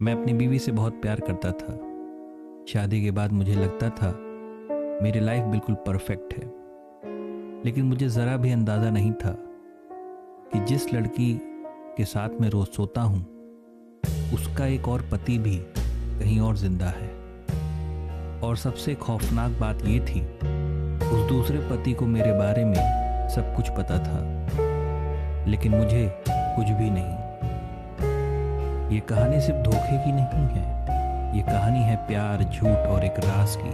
मैं अपनी बीवी से बहुत प्यार करता था। शादी के बाद मुझे लगता था मेरी लाइफ बिल्कुल परफेक्ट है, लेकिन मुझे ज़रा भी अंदाज़ा नहीं था कि जिस लड़की के साथ मैं रोज़ सोता हूँ उसका एक और पति भी कहीं और जिंदा है। और सबसे खौफनाक बात ये थी, उस दूसरे पति को मेरे बारे में सब कुछ पता था, लेकिन मुझे कुछ भी नहीं। ये कहानी सिर्फ धोखे की नहीं है, ये कहानी है प्यार, झूठ और एक राज की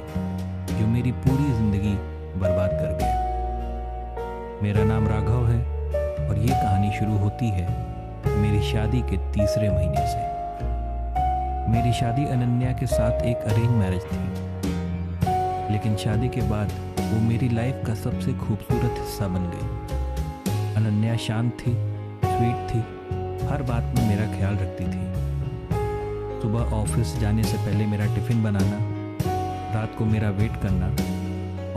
जो मेरी पूरी जिंदगी बर्बाद कर गया। मेरा नाम राघव है और ये कहानी शुरू होती है मेरी शादी के तीसरे महीने से। मेरी शादी अनन्या के साथ एक अरेंज मैरिज थी, लेकिन शादी के बाद वो मेरी लाइफ का सबसे खूबसूरत हिस्सा बन गई। अनन्या शांत थी, स्वीट थी, हर बात में मेरा ख्याल रखती थी। सुबह ऑफिस जाने से पहले मेरा टिफ़िन बनाना, रात को मेरा वेट करना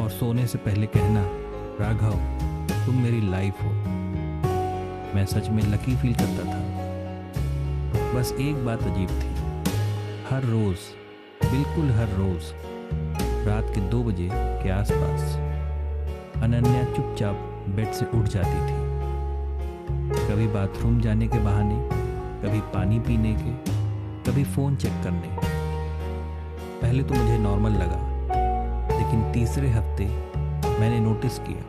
और सोने से पहले कहना, राघव तुम मेरी लाइफ हो। मैं सच में लकी फील करता था। बस एक बात अजीब थी, हर रोज़, बिल्कुल हर रोज़ रात के 2 बजे के आसपास अनन्या चुपचाप बेड से उठ जाती थी। कभी बाथरूम जाने के बहाने, कभी पानी पीने के, कभी फ़ोन चेक करने। पहले तो मुझे नॉर्मल लगा, लेकिन तीसरे हफ्ते मैंने नोटिस किया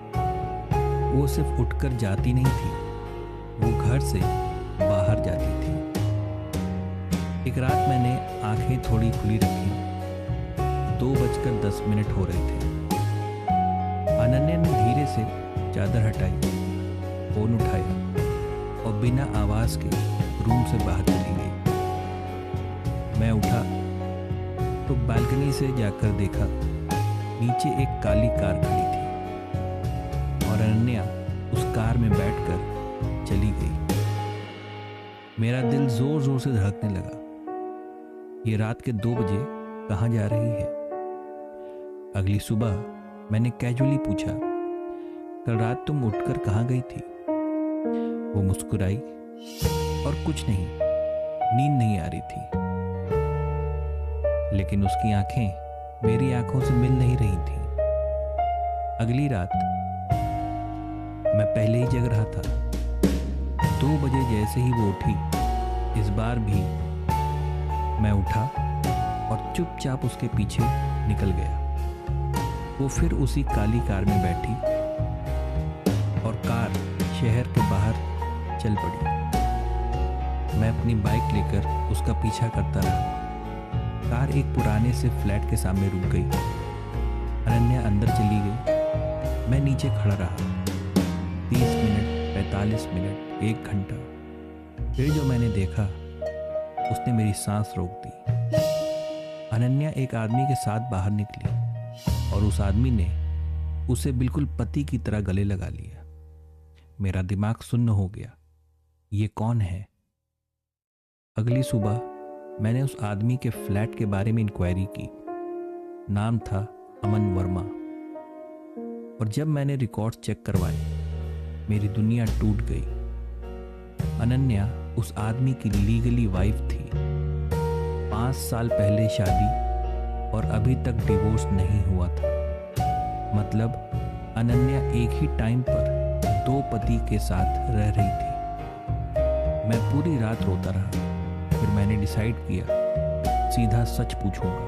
वो सिर्फ उठकर जाती नहीं थी, वो घर से बाहर जाती थी। एक रात मैंने आंखें थोड़ी खुली रखी, 2:10 हो रहे थे। अनन्या ने धीरे से चादर हटाई, फ़ोन उठाया और बिना आवाज़ के रूम से बाहर चली गई। मैं उठा तो बालकनी से जाकर देखा, नीचे एक काली कार खड़ी थी और अनन्या उस कार में बैठकर चली गई। मेरा दिल जोर जोर से धड़कने लगा। ये रात के 2 बजे कहाँ जा रही है? अगली सुबह मैंने कैजुअली पूछा, कल रात तुम उठकर कहाँ गई थी? वो मुस्कुराई और कुछ नहीं, नींद नहीं आ रही थी। लेकिन उसकी आंखें मेरी आंखों से मिल नहीं रही थी। अगली रात मैं पहले ही जग रहा था। 2 बजे जैसे ही वो उठी, इस बार भी मैं उठा और चुपचाप उसके पीछे निकल गया। वो फिर उसी काली कार में बैठी और कार शहर के बाहर चल पड़ी। मैं अपनी बाइक लेकर उसका पीछा करता रहा। कार एक पुराने से फ्लैट के सामने रुक गई। अनन्या अंदर चली गई। मैं नीचे खड़ा रहा। 30 मिनट, 45 मिनट, 1 घंटा। फिर जो मैंने देखा, उसने मेरी सांस रोक दी। अनन्या एक आदमी के साथ बाहर निकली और उस आदमी ने उसे बिल्कुल पति की तरह गले लगा लिया। मेरा दिमाग सुन्न हो गया। ये कौन है? अगली सुबह मैंने उस आदमी के फ्लैट के बारे में इंक्वायरी की। नाम था अमन वर्मा। और जब मैंने रिकॉर्ड्स चेक करवाए, मेरी दुनिया टूट गई। अनन्या उस आदमी की लीगली वाइफ थी। 5 साल पहले शादी और अभी तक डिवोर्स नहीं हुआ था। मतलब अनन्या एक ही टाइम पर 2 पति के साथ रह रही थी। मैं पूरी रात रोता रहा। फिर मैंने डिसाइड किया, सीधा सच पूछूंगा।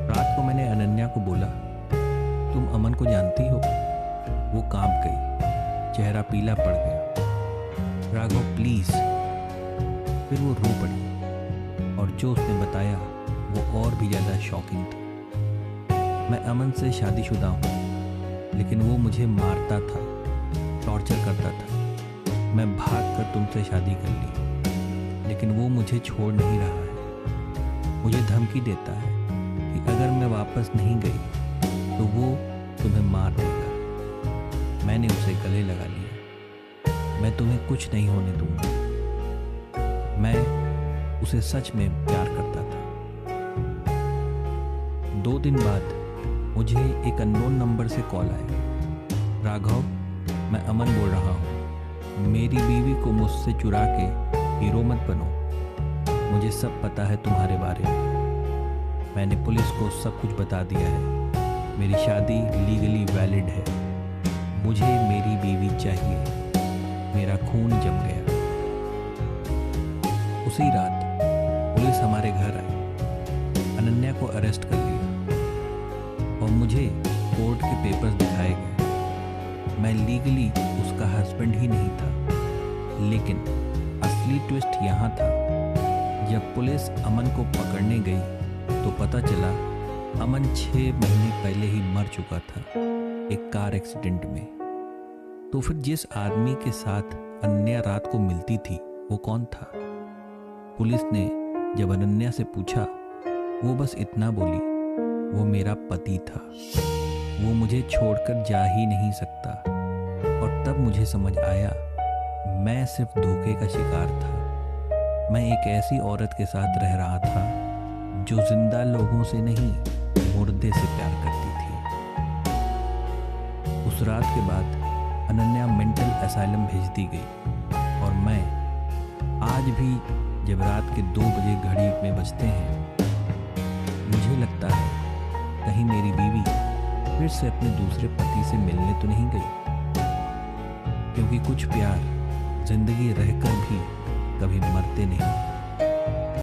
रात को मैंने अनन्या को बोला, तुम अमन को जानती हो? वो कांप गई, चेहरा पीला पड़ गया। राघव प्लीज। फिर वो रो पड़ी और जो उसने बताया वो और भी ज्यादा शॉकिंग था। मैं अमन से शादीशुदा हूँ, लेकिन वो मुझे मारता था, टॉर्चर करता था। मैं भाग कर तुमसे शादी कर ली, लेकिन वो मुझे छोड़ नहीं रहा है। मुझे धमकी देता है कि अगर मैं वापस नहीं गई तो वो तुम्हें मार देगा। मैंने उसे गले लगा लिया। मैं तुम्हें कुछ नहीं होने दूंगा। मैं उसे सच में प्यार करता था। 2 दिन बाद मुझे एक अननोन नंबर से कॉल आया। राघव, मैं अमन बोल रहा हूँ। मेरी बीवी को मुझसे चुरा के हीरो मत बनो। मुझे सब पता है तुम्हारे बारे में। मैंने पुलिस को सब कुछ बता दिया है। मेरी शादी लीगली वैलिड है। मुझे मेरी बीवी चाहिए। मेरा खून जम गया। उसी रात पुलिस हमारे घर आई। अनन्या को अरेस्ट कर लिया और मुझे कोर्ट के पेपर्स दिखाए गए। मैं लीगली उसका हस्बैंड ही नहीं था। लेकिन असली ट्विस्ट यहाँ था, जब पुलिस अमन को पकड़ने गई तो पता चला अमन 6 महीने पहले ही मर चुका था एक कार एक्सीडेंट में। तो फिर जिस आदमी के साथ अनन्या रात को मिलती थी वो कौन था? पुलिस ने जब अनन्या से पूछा, वो बस इतना बोली, वो मेरा पति था। वो मुझे छोड़कर जा ही नहीं सकता। और तब मुझे समझ आया, मैं सिर्फ धोखे का शिकार था। मैं एक ऐसी औरत के साथ रह रहा था जो जिंदा लोगों से नहीं, मुर्दे से प्यार करती थी। उस रात के बाद अनन्या मेंटल असाइलम भेज दी गई और मैं आज भी जब रात के 2 बजे घड़ी में बजते हैं, मुझे लगता है कहीं मेरी बीवी फिर से अपने दूसरे पति से मिलने तो नहीं गई। क्योंकि कुछ प्यार जिंदगी रहकर भी कभी मरते नहीं।